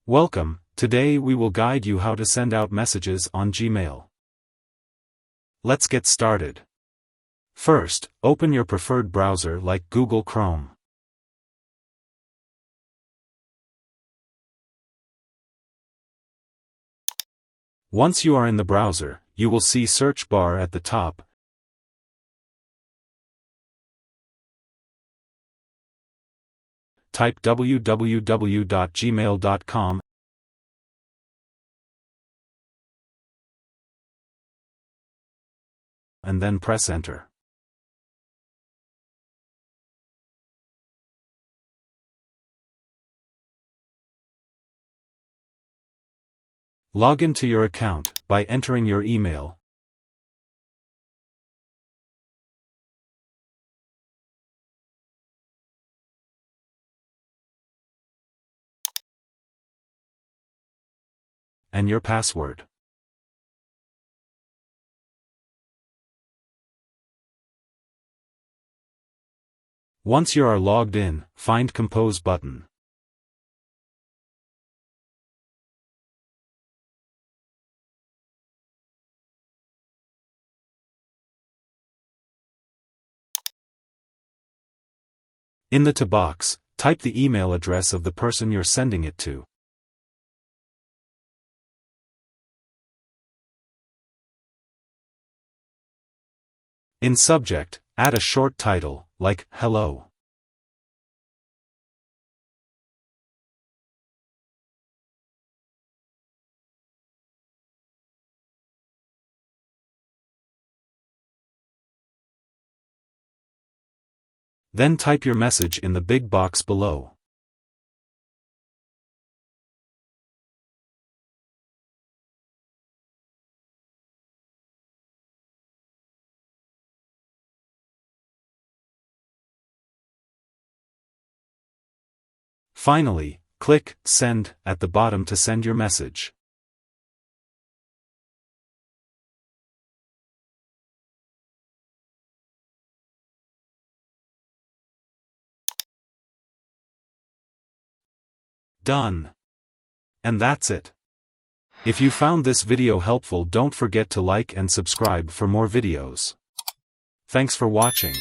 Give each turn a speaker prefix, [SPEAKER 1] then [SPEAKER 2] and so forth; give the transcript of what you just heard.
[SPEAKER 1] Welcome, today we will guide you how to send out messages on Gmail. Let's get started. First, open your preferred browser like Google Chrome. Once you are in the browser, you will see search bar at the top. Type www.gmail.com and then press enter. Log into your account by entering your email. And your password. Once you are logged in, find Compose button. In the to box, type the email address of the person you're sending it to. In subject, add a short title, like, hello. Then type your message in the big box below. Finally, click Send at the bottom to send your message. Done. And that's it. If you found this video helpful, don't forget to like and subscribe for more videos. Thanks for watching.